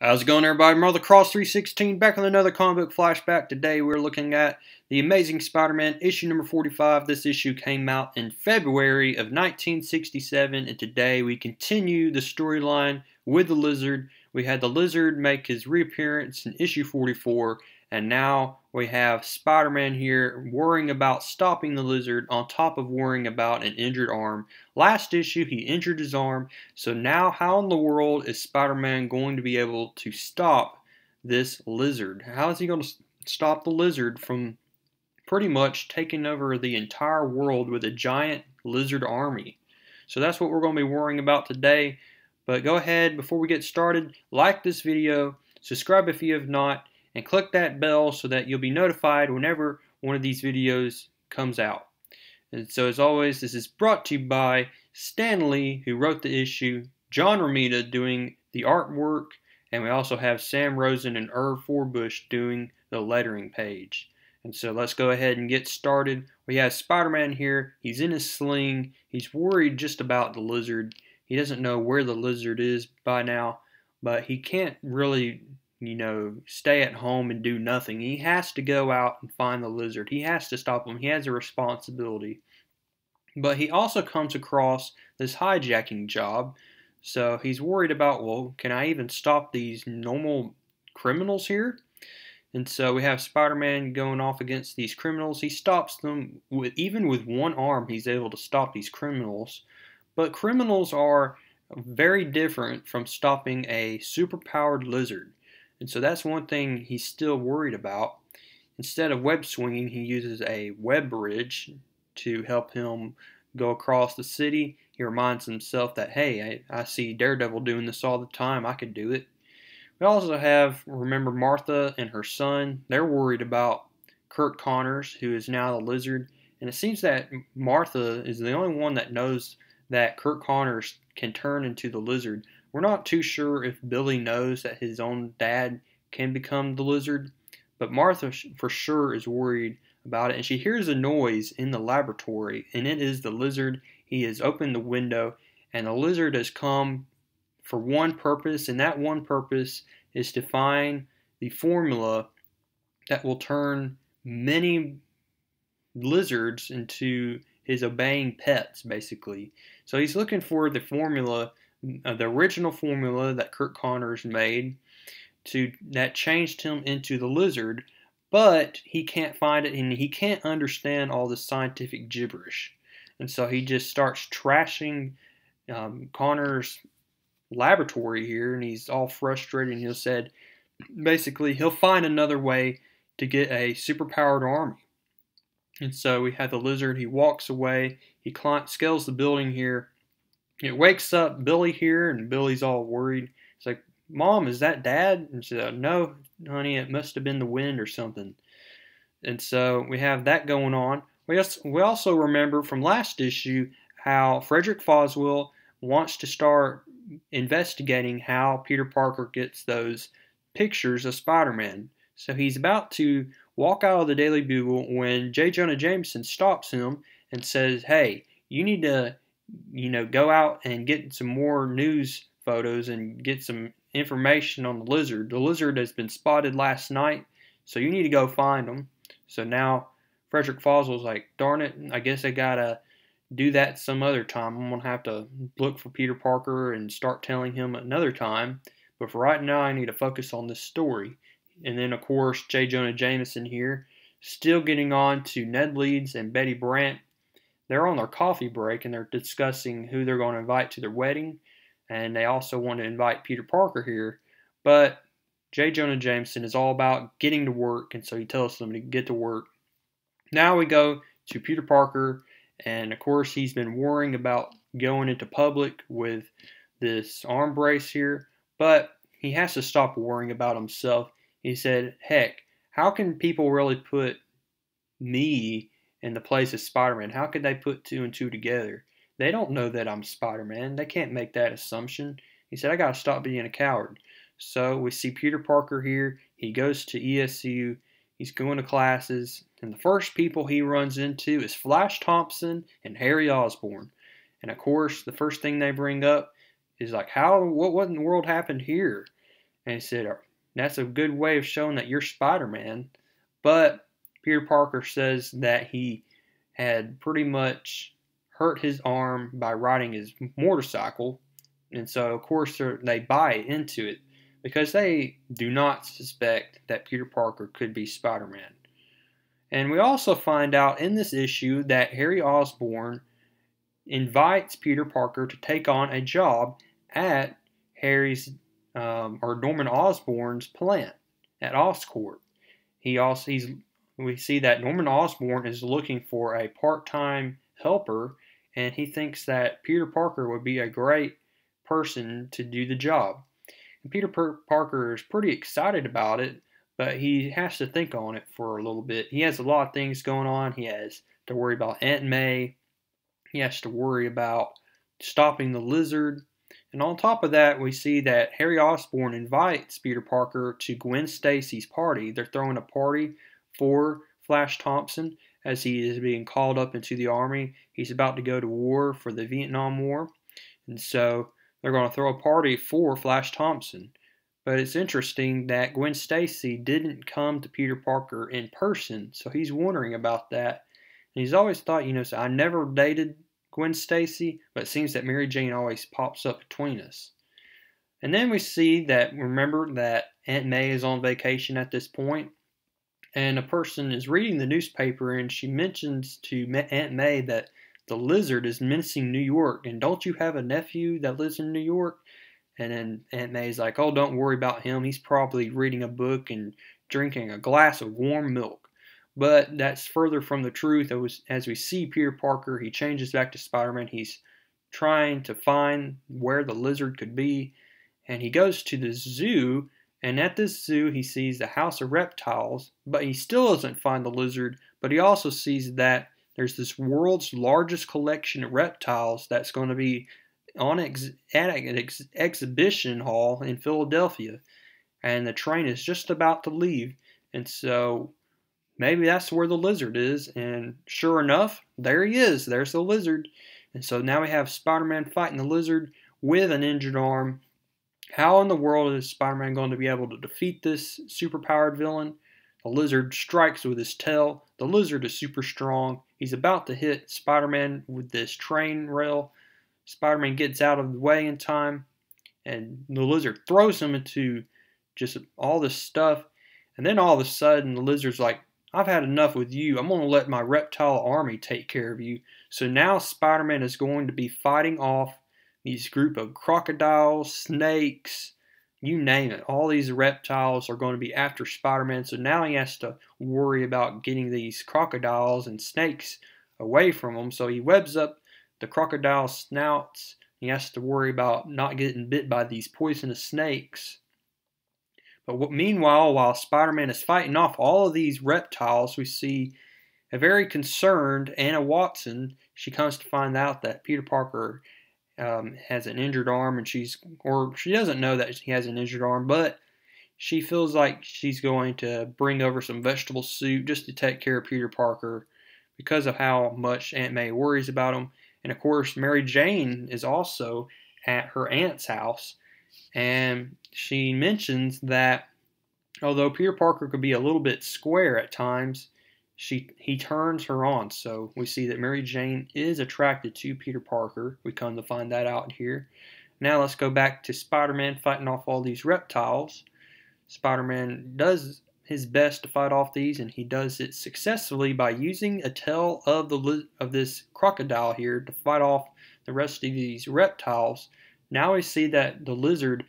How's it going, everybody? Mother Cross 316 back with another comic book flashback. Today we're looking at The Amazing Spider-Man issue number 45. This issue came out in February of 1967, and today we continue the storyline with the Lizard. We had the Lizard make his reappearance in issue 44, and now we have Spider-Man here worrying about stopping the Lizard on top of worrying about an injured arm. Last issue he injured his arm, so now how in the world is Spider-Man going to be able to stop this Lizard? How is he going to stop the Lizard from pretty much taking over the entire world with a giant lizard army? So that's what we're going to be worrying about today. But go ahead, before we get started, like this video, subscribe if you have not, and click that bell so that you'll be notified whenever one of these videos comes out. And so as always, this is brought to you by Stan Lee, who wrote the issue, John Romita doing the artwork, and we also have Sam Rosen and Irv Forbush doing the lettering page. And so let's go ahead and get started. We have Spider-Man here. He's in his sling. He's worried just about the Lizard. He doesn't know where the Lizard is by now, but he can't really, stay at home and do nothing. He has to go out and find the Lizard. He has to stop him. He has a responsibility. But he also comes across this hijacking job. So he's worried about, well, can I even stop these normal criminals here? And so we have Spider-Man going off against these criminals. He stops them even with one arm. He's able to stop these criminals. But criminals are very different from stopping a superpowered lizard. And so that's one thing he's still worried about. Instead of web swinging, he uses a web bridge to help him go across the city. He reminds himself that, hey, I see Daredevil doing this all the time. I could do it. We also have, remember, Martha and her son. They're worried about Curt Connors, who is now the Lizard. And it seems that Martha is the only one that knows that Curt Connors can turn into the Lizard. We're not too sure if Billy knows that his own dad can become the Lizard, but Martha for sure is worried about it, and she hears a noise in the laboratory, and it is the Lizard. He has opened the window, and the Lizard has come for one purpose, and that one purpose is to find the formula that will turn many lizards into his obeying pets, basically. So he's looking for the formula, the original formula that Curt Connors made that changed him into the Lizard, but he can't find it, and he can't understand all the scientific gibberish. And so he just starts trashing Connors' laboratory here, and he's all frustrated, and he said, basically, he'll find another way to get a superpowered army. And so we have the Lizard. He walks away. He scales the building here. It wakes up Billy here, and Billy's all worried. It's like, Mom, is that Dad? And she said, no, honey, it must have been the wind or something. And so we have that going on. We also remember from last issue how Frederick Foswell wants to start investigating how Peter Parker gets those pictures of Spider-Man. So he's about to walk out of the Daily Bugle when J. Jonah Jameson stops him and says, hey, you need to go out and get some more news photos and get some information on the Lizard. The Lizard has been spotted last night, so you need to go find him. So now Frederick Foswell's like, darn it, I guess I gotta do that some other time. I'm gonna have to look for Peter Parker and start telling him another time. But for right now, I need to focus on this story. And then, of course, J. Jonah Jameson here, still getting on to Ned Leeds and Betty Brant. They're on their coffee break, and they're discussing who they're going to invite to their wedding. And they also want to invite Peter Parker here. But J. Jonah Jameson is all about getting to work, and so he tells them to get to work. Now we go to Peter Parker, and of course he's been worrying about going into public with this arm brace here. But he has to stop worrying about himself. He said, heck, how can people really put me in the place of Spider-Man? How could they put two and two together? They don't know that I'm Spider-Man. They can't make that assumption. He said, I got to stop being a coward. So we see Peter Parker here. He goes to ESU. He's going to classes. And the first people he runs into is Flash Thompson and Harry Osborn. And of course, the first thing they bring up is like, what in the world happened here? And he said, that's a good way of showing that you're Spider-Man. But Peter Parker says that he had pretty much hurt his arm by riding his motorcycle. And so, of course, they buy into it because they do not suspect that Peter Parker could be Spider-Man. And we also find out in this issue that Harry Osborn invites Peter Parker to take on a job at Harry's or Norman Osborn's plant at Oscorp. We see that Norman Osborn is looking for a part-time helper, and he thinks that Peter Parker would be a great person to do the job. And Peter Parker is pretty excited about it, but he has to think on it for a little bit. He has a lot of things going on. He has to worry about Aunt May. He has to worry about stopping the lizard. And on top of that, we see that Harry Osborn invites Peter Parker to Gwen Stacy's party. They're throwing a party for Flash Thompson as he is being called up into the army. He's about to go to war for the Vietnam War. And so they're going to throw a party for Flash Thompson. But it's interesting that Gwen Stacy didn't come to Peter Parker in person, so he's wondering about that. And he's always thought, so I never dated Gwen Stacy, but it seems that Mary Jane always pops up between us. And then we see that, remember that Aunt May is on vacation at this point, and a person is reading the newspaper, and she mentions to Aunt May that the lizard is menacing New York, and don't you have a nephew that lives in New York? And then Aunt May's like, oh, don't worry about him. He's probably reading a book and drinking a glass of warm milk. But that's further from the truth. As we see Peter Parker, he changes back to Spider-Man. He's trying to find where the lizard could be. And he goes to the zoo. And at this zoo, he sees the House of Reptiles. But he still doesn't find the lizard. But he also sees that there's this world's largest collection of reptiles that's going to be at an exhibition hall in Philadelphia, and the train is just about to leave, and so maybe that's where the lizard is. And sure enough, there he is. There's the lizard. And so now we have Spider-Man fighting the lizard with an injured arm. How in the world is Spider-Man going to be able to defeat this superpowered villain? The lizard strikes with his tail. The lizard is super strong. He's about to hit Spider-Man with this train rail. Spider-Man gets out of the way in time, and the lizard throws him into just all this stuff. And then all of a sudden, the lizard's like, I've had enough with you. I'm going to let my reptile army take care of you. So now Spider-Man is going to be fighting off these group of crocodiles, snakes, you name it. All these reptiles are going to be after Spider-Man. So now he has to worry about getting these crocodiles and snakes away from him. So he webs up the crocodile snouts. He has to worry about not getting bit by these poisonous snakes. But meanwhile, while Spider-Man is fighting off all of these reptiles, we see a very concerned Anna Watson. She comes to find out that Peter Parker has an injured arm, and she doesn't know that he has an injured arm, but she feels like she's going to bring over some vegetable soup just to take care of Peter Parker because of how much Aunt May worries about him. And of course, Mary Jane is also at her aunt's house, and she mentions that although Peter Parker could be a little bit square at times, he turns her on. So we see that Mary Jane is attracted to Peter Parker. We come to find that out here. Now let's go back to Spider-Man fighting off all these reptiles. Spider-Man does his best to fight off these, and he does it successfully by using a tail of this crocodile here to fight off the rest of these reptiles. Now we see that the lizard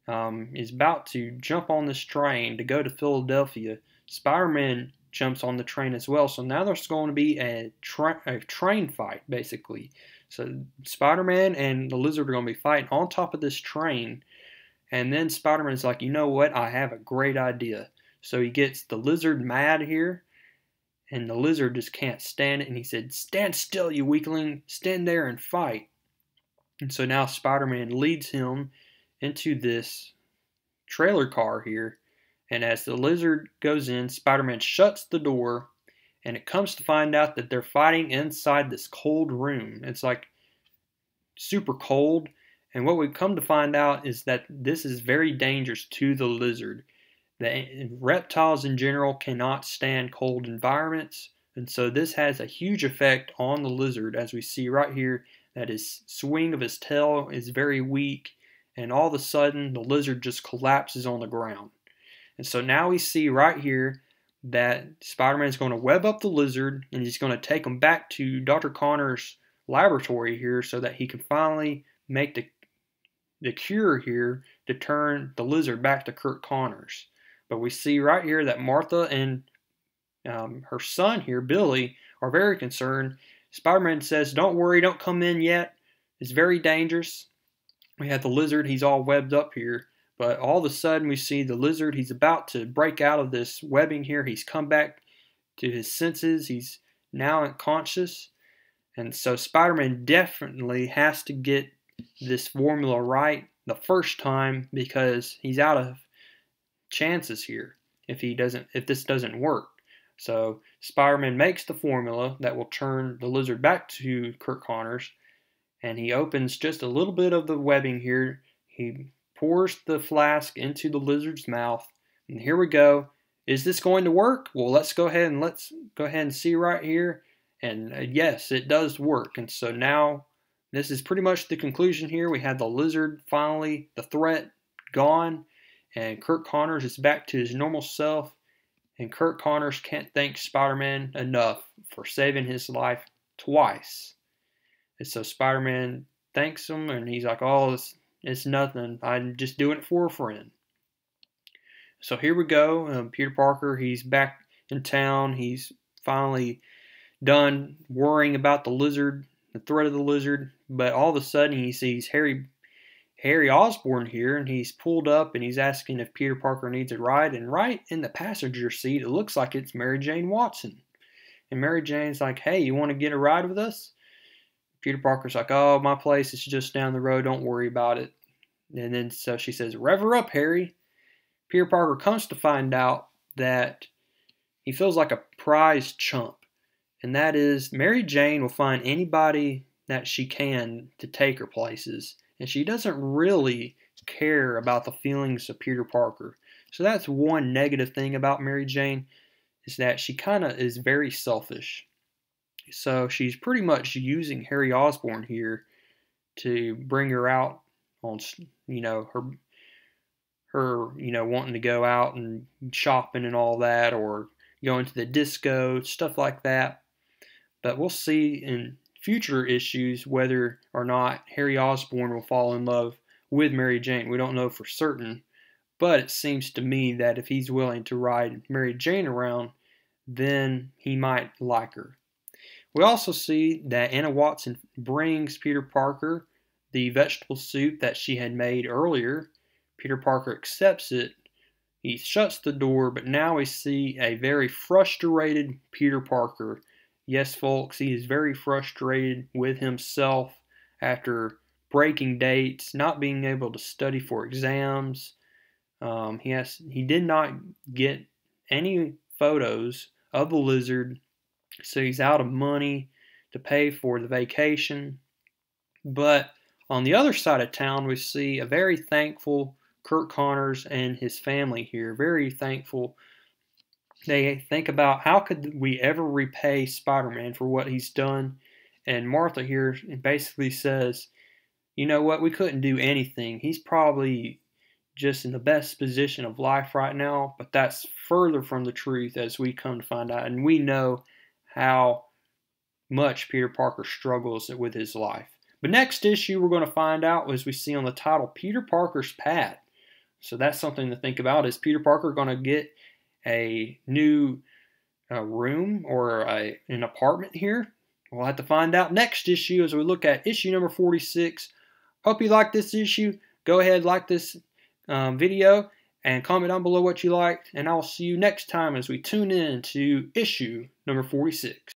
is about to jump on this train to go to Philadelphia. Spider-Man jumps on the train as well, so now there's going to be a train fight, basically. So Spider-Man and the lizard are going to be fighting on top of this train, and then Spider-Man's like, you know what, I have a great idea. So he gets the lizard mad here, and the lizard just can't stand it, and he said, stand still, you weakling, stand there and fight. And so now Spider-Man leads him into this trailer car here, and as the lizard goes in, Spider-Man shuts the door, and it comes to find out that they're fighting inside this cold room. It's like super cold, And what we've come to find out is that this is very dangerous to the lizard. The reptiles in general cannot stand cold environments, and so this has a huge effect on the lizard, as we see right here that his swing of his tail is very weak, and all of a sudden the lizard just collapses on the ground. And so now we see right here that Spider-Man is going to web up the lizard, and he's going to take him back to Dr. Connor's laboratory here so that he can finally make the cure here to turn the lizard back to Curt Connors. But we see right here that Martha and her son here, Billy, are very concerned. Spider-Man says, "Don't worry, don't come in yet. It's very dangerous." We have the lizard, he's all webbed up here. But all of a sudden we see the lizard, he's about to break out of this webbing here. He's come back to his senses. He's now unconscious. And so Spider-Man definitely has to get this formula right the first time, because he's out of chances here if this doesn't work. So Spider-Man makes the formula that will turn the lizard back to Curt Connors, and he opens just a little bit of the webbing here. He pours the flask into the lizard's mouth, and here we go. Is this going to work? Well, let's go ahead and see right here. And yes, it does work. And so now this is pretty much the conclusion here. We have the lizard finally, the threat gone, and Curt Connors is back to his normal self. And Curt Connors can't thank Spider-Man enough for saving his life twice. And so Spider-Man thanks him, and he's like, "Oh, it's nothing. I'm just doing it for a friend." So here we go. Peter Parker, he's back in town. He's finally done worrying about the lizard, the threat of the lizard. But all of a sudden he sees Harry Osborn here, and he's pulled up and he's asking if Peter Parker needs a ride. And right in the passenger seat, it looks like it's Mary Jane Watson. And Mary Jane's like, "Hey, you want to get a ride with us?" Peter Parker's like, "Oh, my place is just down the road. Don't worry about it." And then so she says, "Rev her up, Harry." Peter Parker comes to find out that he feels like a prize chump. And that is, Mary Jane will find anybody that she can to take her places. And she doesn't really care about the feelings of Peter Parker. So that's one negative thing about Mary Jane, is that she kind of is very selfish. So she's pretty much using Harry Osborn here to bring her out on, her wanting to go out and shopping and all that, or going to the disco, stuff like that. But we'll see in future issues whether or not Harry Osborn will fall in love with Mary Jane. We don't know for certain, but it seems to me that if he's willing to ride Mary Jane around, then he might like her. We also see that Anna Watson brings Peter Parker the vegetable soup that she had made earlier. Peter Parker accepts it. He shuts the door, but now we see a very frustrated Peter Parker. Yes, folks, he is very frustrated with himself after breaking dates, not being able to study for exams. He did not get any photos of the lizard, so he's out of money to pay for the vacation. But on the other side of town, we see a very thankful Curt Connors and his family here. Very thankful. They think about, how could we ever repay Spider-Man for what he's done? And Martha here basically says, "You know what, we couldn't do anything. He's probably just in the best position of life right now," but that's further from the truth, as we come to find out. And we know how much Peter Parker struggles with his life. But next issue, we're going to find out, as we see on the title, Peter Parker's Pad. So that's something to think about. Is Peter Parker going to get a new room or an apartment here? We'll have to find out next issue as we look at issue number 46. Hope you like this issue. Go ahead, like this video, and comment down below what you liked. And I'll see you next time as we tune in to issue number 46.